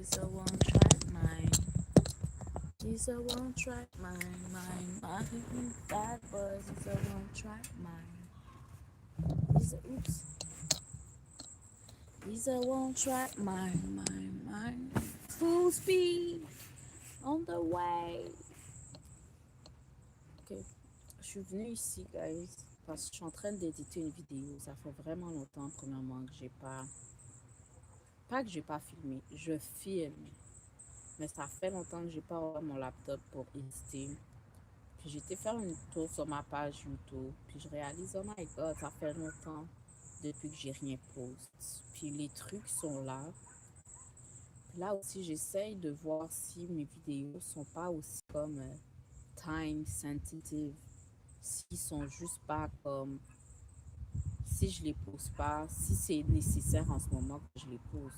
She's a one track mind. She's a one track mind. Bad boys. She's a one track mind. Oops. He's a one track mind. Full speed on the way. Ok, je suis venue ici, guys, parce que je suis en train d'éditer une vidéo. Ça fait vraiment longtemps, premièrement, que j'ai pas que j'ai pas filmé. Je filme, mais ça fait longtemps que j'ai pas ouvert mon laptop pour éditer. Puis j'étais faire une tour sur ma page YouTube, puis je réalise, oh my god, ça fait longtemps depuis que j'ai rien post. Puis les trucs sont là. Puis là aussi, j'essaye de voir si mes vidéos sont pas aussi comme time sensitive, s'ils sont juste pas comme, si je les pose pas, si c'est nécessaire en ce moment que je les pose.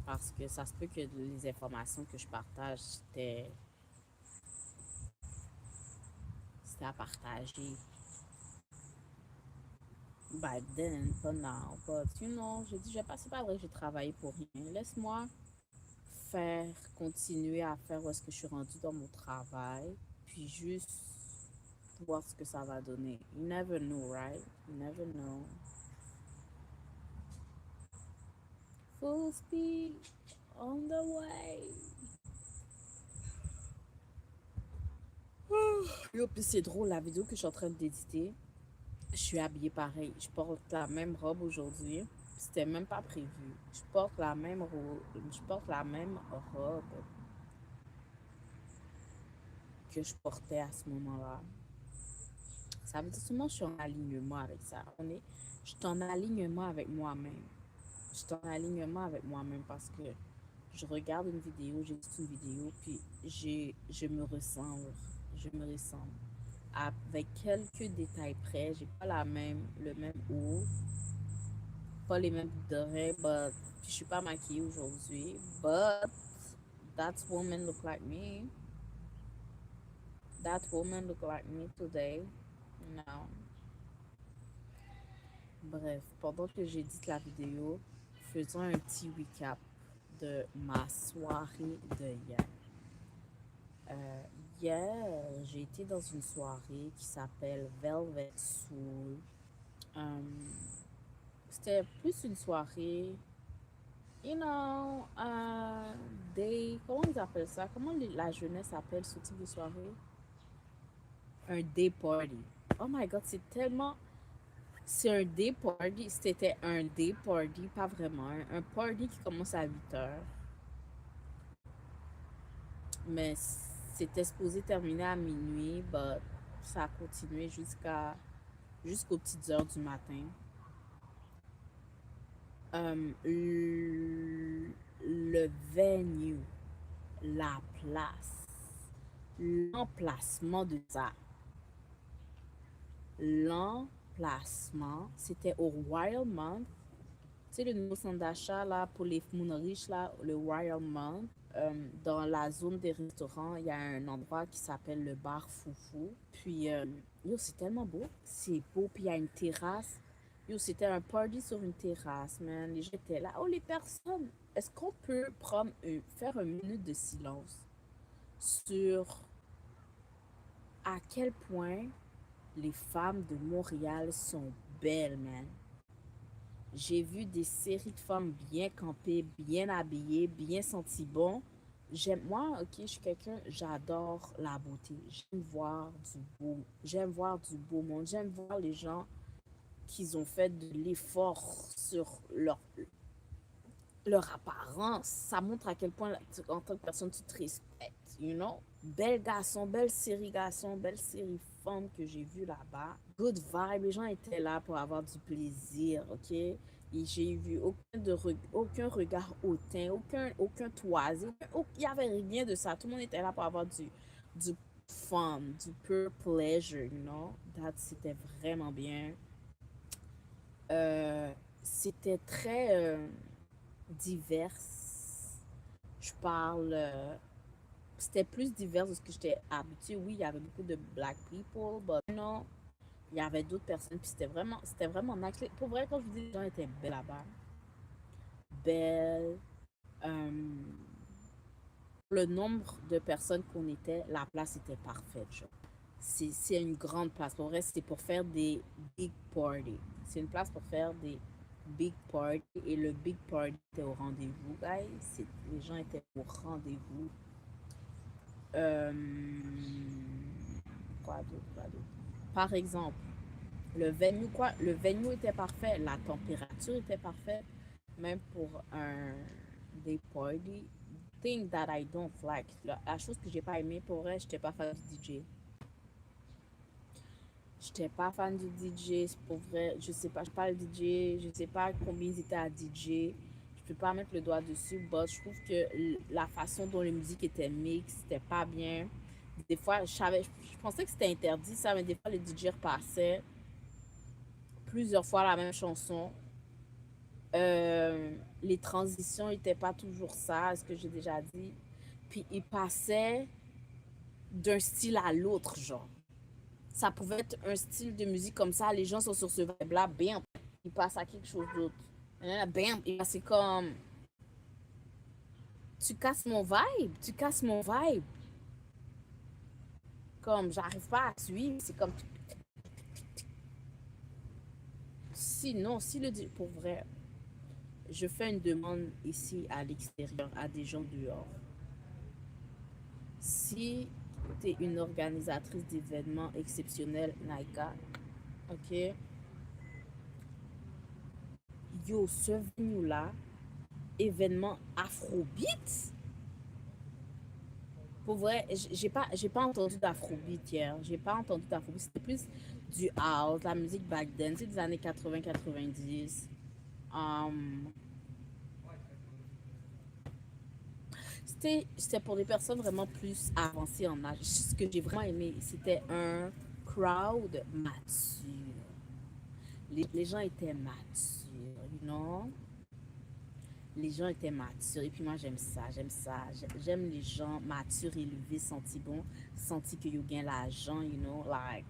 Parce que ça se peut que les informations que je partage, c'était à partager. Back then, pas now. But, you know, j'ai dit, je vais pas, c'est pas vrai que j'ai travaillé pour rien. Laisse-moi faire, continuer à faire où est-ce que je suis rendue dans mon travail. Puis juste voir ce que ça va donner. You never know, right? You never know. Full speed on the way. Yo, puis c'est drôle, la vidéo que je suis en train d'éditer, je suis habillée pareil. Je porte la même robe aujourd'hui. C'était même pas prévu. Je porte la même robe que je portais à ce moment-là. Ça veut dire que moi, je suis en alignement avec ça. Je suis en alignement avec moi-même. Je suis en alignement avec moi-même parce que je regarde une vidéo, j'écoute une vidéo, puis je me ressemble. Je me ressemble. Avec quelques détails près, j'ai pas le même haut, pas les mêmes d'oreilles, puis je suis pas maquillée aujourd'hui, but that woman look like me. That woman look like me today. No. Bref, pendant que j'édite la vidéo, faisons un petit recap de ma soirée de hier. Euh, Hier, j'ai été dans une soirée qui s'appelle Velvet Soul. Euh, C'était plus une soirée, you know, comment ils appellent ça? Comment la jeunesse appelle ce type de soirée? Un day party. Oh my god, c'est tellement. C'est un day party. C'était un day party, pas vraiment. Un party qui commence à 8 heures. Mais c'était supposé terminer à minuit, but ça a continué jusqu'aux petites heures du matin. Le venue, la place, l'emplacement de ça. L'emplacement, c'était au Royal Mount. Tu sais, le nouveau centre d'achat là, pour les moun riches, là, le Royal Mount. Dans la zone des restaurants, il y a un endroit qui s'appelle le bar Foufou. Puis, yo, c'est tellement beau. C'est beau, puis il y a une terrasse. Yo, c'était un party sur une terrasse, man. Les gens étaient là. Oh, les personnes, est-ce qu'on peut faire une minute de silence sur à quel point les femmes de Montréal sont belles, man? J'ai vu des séries de femmes bien campées, bien habillées, bien senties bon. Moi, ok, je suis quelqu'un, j'adore la beauté. J'aime voir du beau monde. J'aime voir les gens qui ont fait de l'effort sur leur apparence. Ça montre à quel point, en tant que personne, tu te respectes, you know? Belle garçon, belle série femmes que j'ai vu là-bas. Good vibe, les gens étaient là pour avoir du plaisir, ok? Et j'ai vu aucun regard hautain, aucun toisé. Il n'y avait rien de ça. Tout le monde était là pour avoir du fun, du pure pleasure, you know? C'était vraiment bien. Euh, C'était très divers. Je parle. C'était plus divers de ce que j'étais habituée. Oui, il y avait beaucoup de black people, mais non, il y avait d'autres personnes. Puis c'était vraiment nice. Pour vrai, quand je vous dis, les gens étaient belles là-bas. Belles. Euh, le nombre de personnes qu'on était, la place était parfaite, genre. C'est une grande place. Pour vrai, c'est pour faire des big parties. C'est une place pour faire des big parties. Et le big party était au rendez-vous, guys. Les gens étaient au rendez-vous. Euh, quoi d'autre, quoi d'autre? Par exemple, le venue était parfait, la température était parfaite, même pour un day party. Thing that I don't like. La chose que j'ai pas aimé pour vrai, j'étais pas fan du DJ. J'étais pas fan du DJ, c'est pour vrai. Je sais pas, je parle DJ, je sais pas combien ils étaient à DJ. Je peux pas mettre le doigt dessus, but je trouve que la façon dont les musiques étaient mixtes, c'était pas bien. Des fois, je pensais que c'était interdit ça, mais des fois, le DJ repassait plusieurs fois la même chanson. Les transitions n'étaient pas toujours ça, ce que j'ai déjà dit. Puis il passait d'un style à l'autre, genre. Ça pouvait être un style de musique comme ça, les gens sont sur ce vibe-là, bam, ils passent à quelque chose d'autre. Bam, et c'est comme, tu casses mon vibe. Comme, j'arrive pas à suivre, c'est comme, sinon, si le, pour vrai, je fais une demande ici à l'extérieur, à des gens dehors. Si tu es une organisatrice d'événements exceptionnels, Naika, ok, yo, ce venue-là, événement Afrobeat, pour vrai, j'ai pas entendu d'Afrobeat hier. J'ai pas entendu d'Afrobeat. C'était plus du house, la musique back then, c'est des années 80-90. Um, c'était pour des personnes vraiment plus avancées en âge. Ce que j'ai vraiment aimé, c'était un crowd mature. Les gens étaient matures, you know? Les gens étaient matures. Et puis moi, j'aime ça, j'aime ça. J'aime les gens matures, élevés, sentis bons, sentis que you gain l'argent, you know? Like,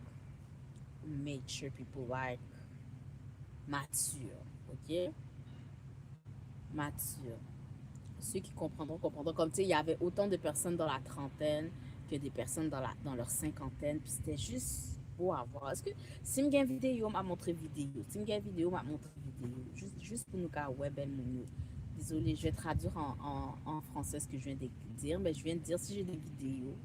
make sure people like mature, ok? Mature. Ceux qui comprendront, comprendront. Comme tu sais, il y avait autant de personnes dans la trentaine que des personnes dans leur cinquantaine. Puis c'était juste beau à voir. Est-ce que si me vidéo m'a montré vidéo, si me vidéo m'a montré vidéo, juste pour nous faire web elle nous. Désolée, je vais traduire en français ce que je viens de dire, mais je viens de dire si j'ai des vidéos,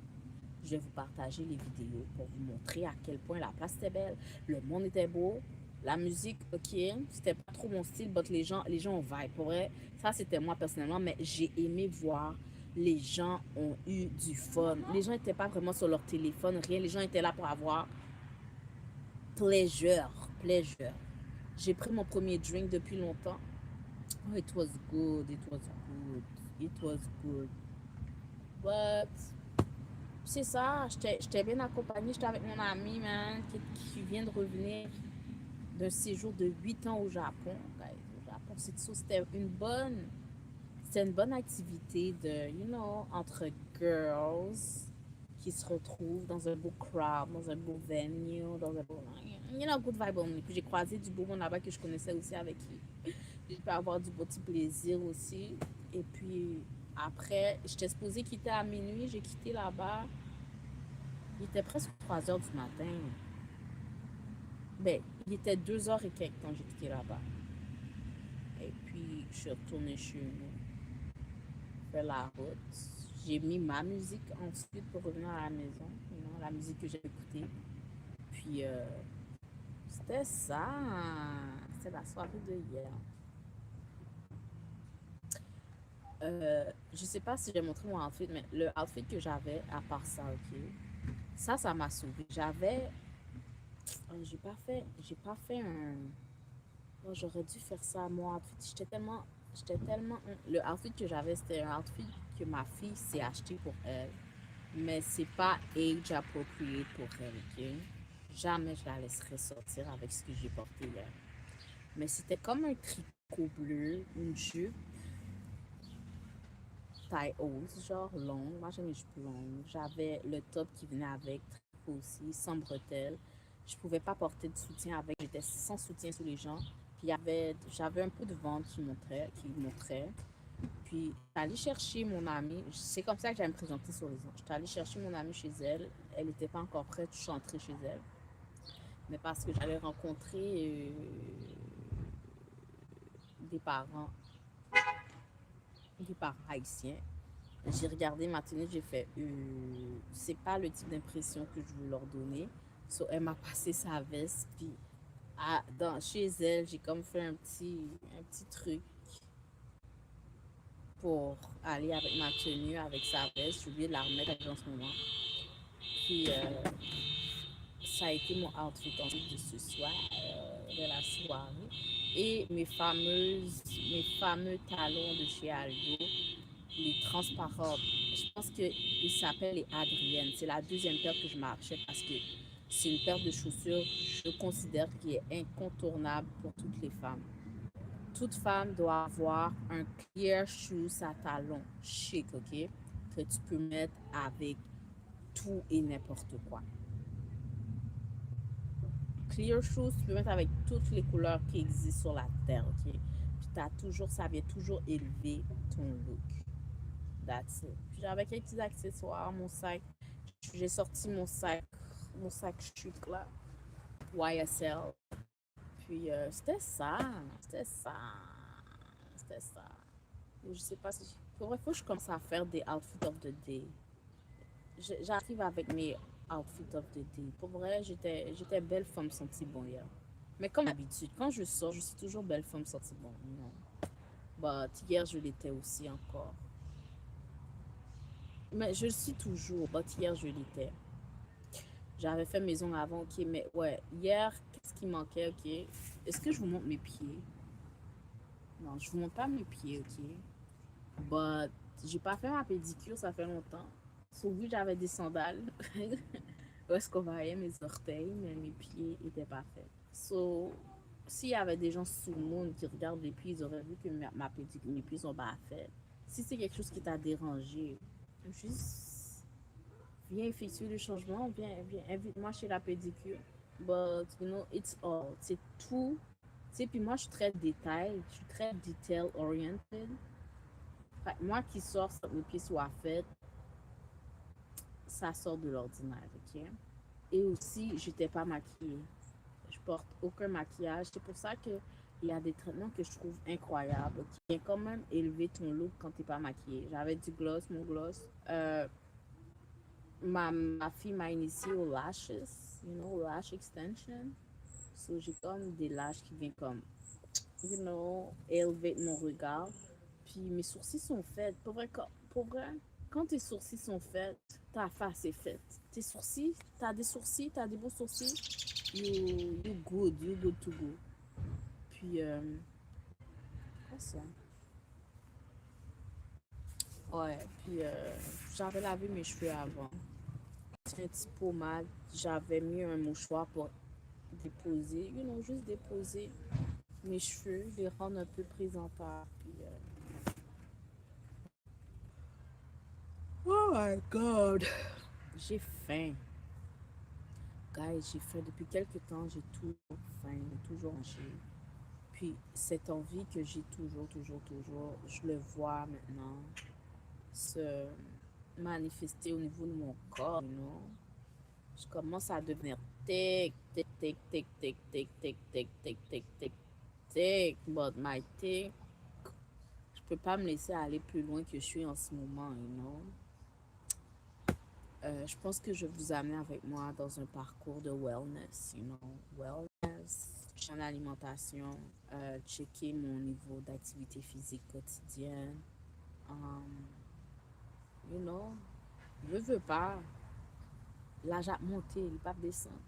je vais vous partager les vidéos pour vous montrer à quel point la place était belle, le monde était beau, la musique, ok, c'était pas trop mon style, mais les gens ont vibe. Pour vrai, ça c'était moi personnellement, mais j'ai aimé voir les gens ont eu du fun. Les gens n'étaient pas vraiment sur leur téléphone, rien. Les gens étaient là pour avoir pleasure, pleasure. J'ai pris mon premier drink depuis longtemps. Oh, it was good, it was good, it was good. But c'est ça, j'étais bien accompagnée, j'étais avec mon ami, man, qui vient de revenir d'un séjour de 8 ans au Japon. Guys, au Japon, c'était une bonne activité de, you know, entre girls qui se retrouvent dans un beau crowd, dans un beau venue, dans un beau, you know, good vibe only. Puis j'ai croisé du beau monde là-bas que je connaissais aussi avec qui j'ai pu avoir du beau petit plaisir aussi. Et puis après, j'étais supposée quitter à minuit, j'ai quitté là-bas. Il était presque 3 heures du matin. Ben, il était 2 heures et quelques quand j'ai quitté là-bas. Et puis, je suis retournée chez nous, faire la route. J'ai mis ma musique ensuite pour revenir à la maison, you know, la musique que j'ai écoutée. Puis, c'était ça. C'était la soirée de hier. Je sais pas si j'ai montré mon outfit, mais le outfit que j'avais, à part ça, ok, ça m'a sauvé. J'ai pas fait un, oh, j'aurais dû faire ça, mon outfit. J'étais tellement, le outfit que j'avais, c'était un outfit que ma fille s'est acheté pour elle, mais c'est pas age appropriate pour elle, ok? Jamais je la laisserai sortir avec ce que j'ai porté hier. Mais c'était comme un tricot bleu, une jupe, taille haute, genre longue. Moi, j'aime les jupes longues. J'avais le top qui venait avec, tricot aussi, sans bretelles. Je pouvais pas porter de soutien avec. J'étais sans soutien sous les gens. Puis j'avais un peu de ventre qui montrait. Puis, je suis allée chercher mon amie. C'est comme ça que j'allais me présenter sur les ondes. Je suis allée chercher mon amie chez elle. Elle n'était pas encore prête. Je suis entrée chez elle. Mais parce que j'allais rencontrer des parents, des parents haïtiens. J'ai regardé ma tenue, j'ai fait, c'est pas le type d'impression que je veux leur donner. So, elle m'a passé sa veste, puis chez elle, j'ai comme fait un petit truc pour aller avec ma tenue, avec sa veste. J'ai oublié de la remettre en ce moment. Puis, ça a été mon outfit ensuite de ce soir, de la soirée. Et mes fameux talons de chez Aldo, les transparents. Je pense qu'ils s'appellent les Adriennes. C'est la deuxième paire que je m'achète parce que c'est une paire de chaussures, je considère, qui est incontournable pour toutes les femmes. Toute femme doit avoir un clear shoes à talons chic, ok? Que tu peux mettre avec tout et n'importe quoi. Clear shoes, tu peux mettre avec toutes les couleurs qui existent sur la terre, ok? Puis ça vient toujours élever ton look. That's it. Puis j'avais quelques petits accessoires, mon sac. J'ai sorti mon sac chic là, YSL. Puis c'était ça. Je sais pas si. Pour vrai, faut que je commence à faire des outfits of the day. J'arrive avec mes outfits of the day. Pour vrai, j'étais belle femme sentie bon hier. Mais comme d'habitude, quand je sors, je suis toujours belle femme sentie bon. Non. Bah, hier, je l'étais aussi encore. Mais je le suis toujours. Bah, hier, je l'étais. J'avais fait maison avant, ok. Mais ouais, hier, qu'est-ce qui manquait, ok? Est-ce que je vous montre mes pieds? Non, je vous montre pas mes pieds, ok? But, j'ai pas fait ma pédicure, ça fait longtemps. Sauf que j'avais des sandales. Où est-ce qu'on voyait mes orteils, mais mes pieds étaient pas faits. So, s'il y avait des gens sous le monde qui regardent les pieds, ils auraient vu que mes pieds sont pas faits. Si c'est quelque chose qui t'a dérangé, juste viens effectuer le changement, viens, invite-moi chez la pédicure. But, you know, it's all. C'est tout. Tu sais, puis moi, je suis très détail, je suis très detail oriented. Fait que moi qui sors sans que mes pieds soient faits, ça sort de l'ordinaire, ok? Et aussi, j'étais pas maquillée. Je porte aucun maquillage. C'est pour ça que il y a des traitements que je trouve incroyables, qui viennent quand même élever ton look quand t'es pas maquillée. J'avais du gloss, mon gloss. Ma fille m'a initié aux lashes, lash extension. So, j'ai comme des lashes qui viennent comme, élever mon regard. Puis mes sourcils sont faits. Pour vrai, quand tes sourcils sont faits, ta face est faite. Tes sourcils, t'as des beaux sourcils, you good to go. Puis, quoi ça? Ouais, puis j'avais lavé mes cheveux avant. J'ai un petit pommade, j'avais mis un mouchoir pour déposer, juste déposer mes cheveux, les rendre un peu présentables. Puis, oh my god! J'ai faim. Guys, j'ai faim depuis quelques temps, j'ai toujours faim, toujours mangé. Puis cette envie que j'ai toujours, je le vois maintenant se manifester au niveau de mon corps, Je commence à devenir tic, but my tic, je peux pas me laisser aller plus loin que je suis en ce moment. Je pense que je vais vous amener avec moi dans un parcours de wellness, chaîne alimentation, checker mon niveau d'activité physique quotidienne. Um, you know, je veux pas. L'âge a monté, il pas descendre.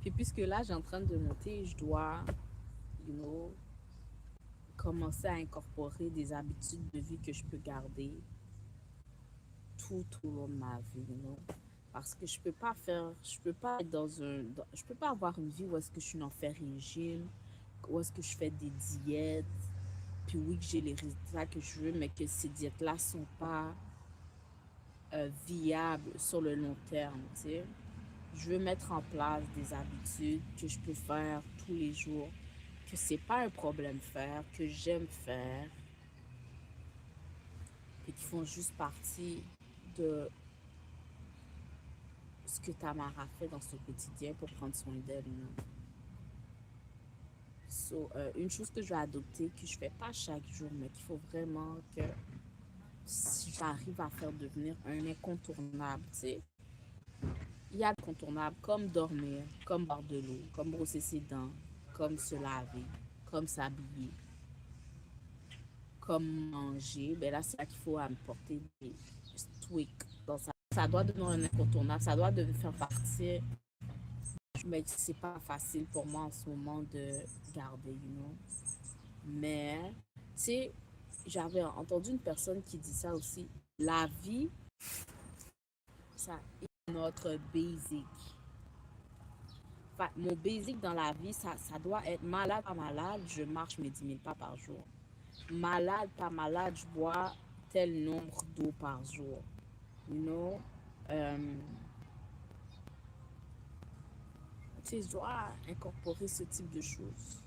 Puis puisque l'âge est en train de monter, je dois, you know, commencer à incorporer des habitudes de vie que je peux garder tout au long de ma vie. Parce que je peux pas être je peux pas avoir une vie où est-ce que je suis en faire régime, où est-ce que je fais des diètes, puis oui que j'ai les résultats que je veux, mais que ces diètes-là sont pas viables sur le long terme, tu sais. Je veux mettre en place des habitudes que je peux faire tous les jours, que c'est pas un problème faire, que j'aime faire, qui font juste partie de ce que Tamara fait dans son quotidien pour prendre soin d'elle. So, une chose que je vais adopter, que je ne fais pas chaque jour, mais qu'il faut vraiment que si j'arrive à faire devenir un incontournable, tu sais, il y a incontournable comme dormir, comme boire de l'eau, comme brosser ses dents, comme se laver, comme s'habiller, comme manger. Ben là, c'est là qu'il faut apporter des tweaks dans ça. Ça doit devenir un incontournable, ça doit devenir faire partie. Mais c'est pas facile pour moi en ce moment de garder, Mais, tu sais, j'avais entendu une personne qui dit ça aussi. La vie, ça est notre basic. Enfin, mon basic dans la vie, ça doit être malade, pas malade, je marche mes 10 000 pas par jour. Malade, pas malade, je bois tel nombre d'eau par jour. You know? Tu sais, je dois incorporer ce type de choses.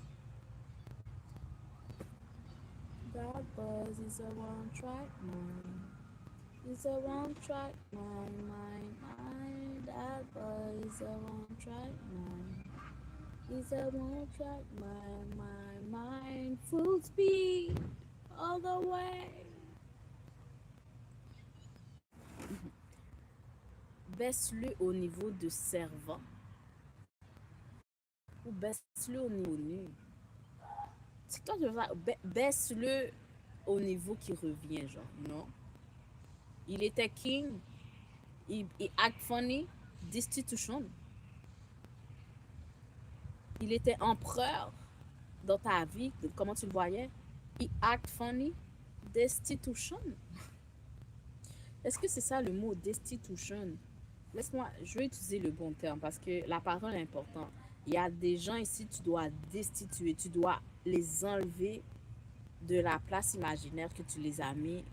That buzz is a one-track mind. It's a one-track mind. That buzz is a one-track mind. It's a one-track mind. Full speed all the way. Baisse-le au niveau de servant ou baisse-le au niveau nu. C'est toi qui vas baisse-le au niveau qui revient, genre, non? Il était king, il act funny, destitution. Il était empereur dans ta vie, comment tu le voyais? Il act funny, destitution. Est-ce que c'est ça le mot destitution? Laisse-moi, je vais utiliser le bon terme parce que la parole est importante. Il y a des gens ici, tu dois destituer, tu dois les enlever de la place imaginaire que tu les as mis,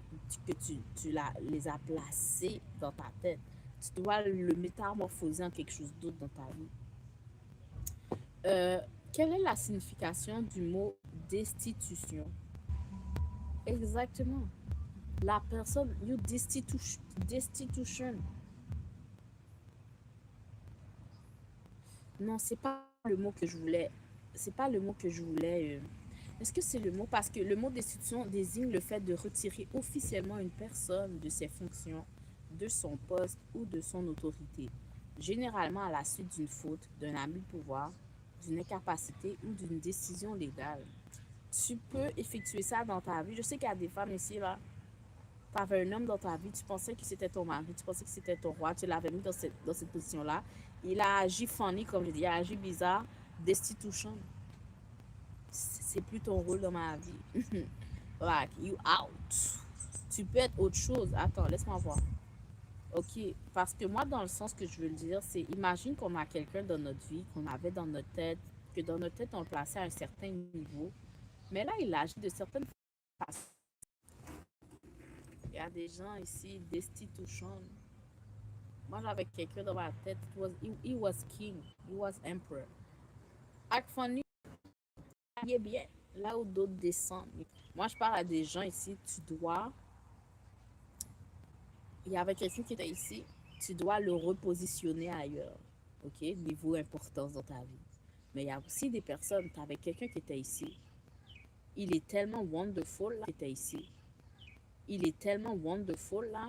que les as placés dans ta tête. Tu dois le métamorphoser en quelque chose d'autre dans ta vie. Quelle est la signification du mot destitution? Exactement. La personne, you destitution. Non, c'est pas le mot que je voulais. C'est pas le mot que je voulais. Est-ce que c'est le mot? Parce que le mot destitution désigne le fait de retirer officiellement une personne de ses fonctions, de son poste ou de son autorité, généralement à la suite d'une faute, d'un abus de pouvoir, d'une incapacité ou d'une décision légale. Tu peux effectuer ça dans ta vie. Je sais qu'il y a des femmes ici, là. Tu avais un homme dans ta vie, tu pensais que c'était ton mari, tu pensais que c'était ton roi, tu l'avais mis dans cette position-là. Il a agi funny, comme je dis, il a agi bizarre, destitution. C'est plus ton rôle dans ma vie. Like, you out. Tu peux être autre chose. Attends, laisse-moi voir. Ok, parce que moi, dans le sens que je veux le dire, c'est imagine qu'on a quelqu'un dans notre vie, qu'on avait dans notre tête, que dans notre tête, on le plaçait à un certain niveau. Mais là, il agit de certaines façons. Il y a des gens ici, destitution. Moi, j'avais quelqu'un dans ma tête. He was king. He was emperor. Act funny, il est bien. Là où d'autres descendent. Moi, je parle à des gens ici. Tu dois. Il y avait quelqu'un qui était ici. Tu dois le repositionner ailleurs. OK? Niveau importance dans ta vie. Mais il y a aussi des personnes. Tu avais quelqu'un qui était ici. Il est tellement wonderful là, qui était ici. Il est tellement wonderful là.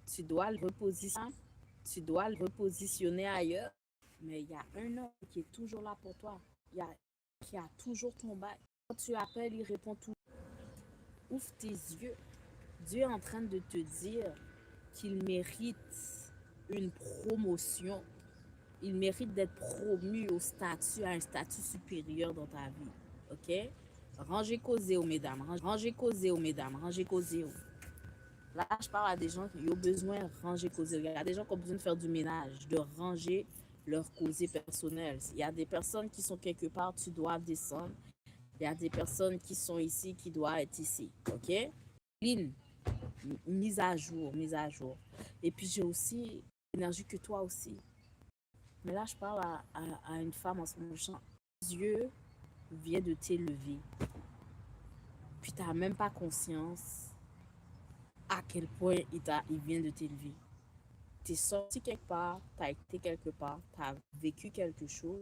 Tu dois le repositionner. Tu dois le repositionner ailleurs. Mais il y a un homme qui est toujours là pour toi. Qui a toujours ton bac. Quand tu appelles, il répond tout. Ouvre tes yeux. Dieu est en train de te dire qu'il mérite une promotion. Il mérite d'être promu au statut, à un statut supérieur dans ta vie. OK? Rangez causé aux mesdames. Rangez causé aux mesdames. Rangez causé aux. Là, je parle à des gens qui ont besoin de ranger causé. Il y a des gens qui ont besoin de faire du ménage, de ranger leur causé personnel. Il y a des personnes qui sont quelque part, tu dois descendre. Il y a des personnes qui sont ici, qui doivent être ici. OK? Clean. Mise à jour, mise à jour. Et puis, j'ai aussi l'énergie que toi aussi. Mais là, je parle à une femme en ce moment. Dieu vient de t'élever. Puis, tu n'as même pas conscience à quel point il vient de t'élever. T'es sorti quelque part, t'as été quelque part, t'as vécu quelque chose,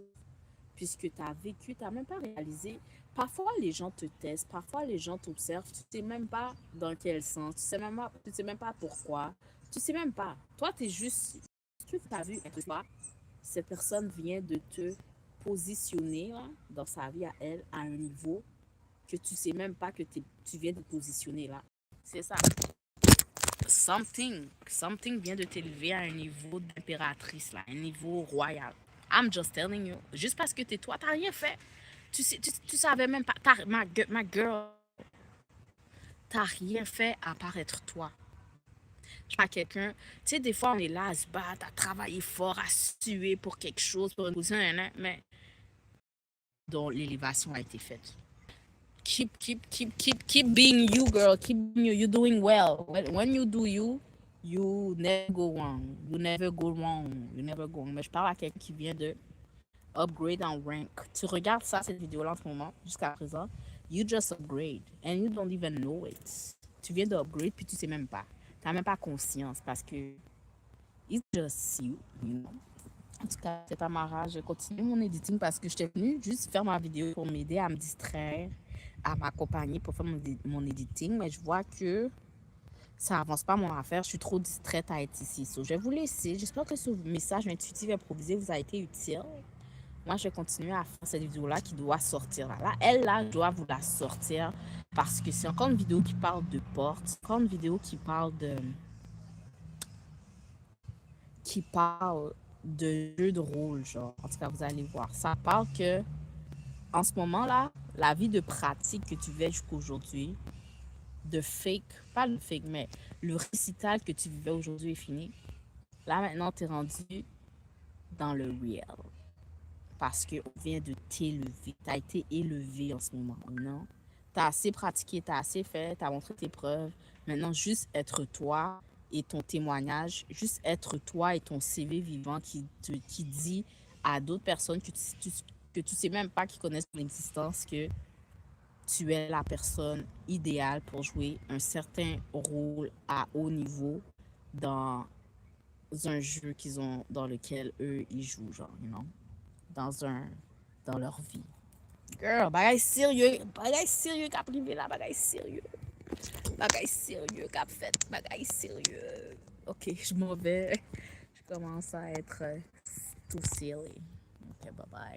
puisque t'as vécu, t'as même pas réalisé. Parfois, les gens te testent, parfois, les gens t'observent, tu sais même pas dans quel sens, tu sais même pas pourquoi, tu sais même pas. Toi, t'es juste, tu as vu quelque fois, cette personne vient de te positionner là, dans sa vie à elle, à un niveau que tu sais même pas que tu viens de te positionner là. C'est ça. Something vient de t'élever à un niveau d'impératrice, là, un niveau royal. I'm just telling you. Juste parce que t'es toi, t'as rien fait. Tu savais même pas. Ma girl, t'as rien fait à part être toi. Je suis pas quelqu'un. Tu sais, des fois, on est là à se battre, à travailler fort, à se tuer pour quelque chose, pour une position, mais dont l'élévation a été faite. Keep being you, girl. Keep being you. You're doing well. When you do you, you never go wrong. You never go wrong. You never go wrong. Mais je parle à quelqu'un qui vient de upgrade en rank. Tu regardes ça, cette vidéo-là en ce moment, jusqu'à présent. You just upgrade. And you don't even know it. Tu viens de upgrade, puis tu sais même pas. Tu n'as même pas conscience parce que it's just you, you know. En tout cas, c'est pas ma rage. Je continue mon editing parce que j'étais venue juste faire ma vidéo pour m'aider à me distraire, à m'accompagner pour faire mon editing. Mais je vois que ça avance pas mon affaire. Je suis trop distraite à être ici. So, je vais vous laisser. J'espère que ce message intuitif et improvisé vous a été utile. Moi, je vais continuer à faire cette vidéo-là qui doit sortir. Là, je dois vous la sortir parce que c'est encore une vidéo qui parle de porte. C'est encore une vidéo qui parle de jeu de rôle, genre. En tout cas, vous allez voir. Ça parle que, en ce moment-là, la vie de pratique que tu vivais jusqu'aujourd'hui, de fake, pas le fake, mais le récital que tu vivais aujourd'hui est fini. Là, maintenant, tu es rendu dans le real. Parce qu'on vient de t'élever. Tu as été élevé en ce moment, non? Tu as assez pratiqué, tu as assez fait, tu as montré tes preuves. Maintenant, juste être toi et ton témoignage, juste être toi et ton CV vivant qui dit à d'autres personnes que tu sais même pas, qui connaissent ton existence, que tu es la personne idéale pour jouer un certain rôle à haut niveau dans un jeu dans lequel eux, ils jouent, genre, you know? Dans leur vie. Girl, bagay sérieux qu'a privé là, bagay sérieux qu'a fait, bagay sérieux. Ok, je m'en vais. Je commence à être too silly. Ok, bye bye.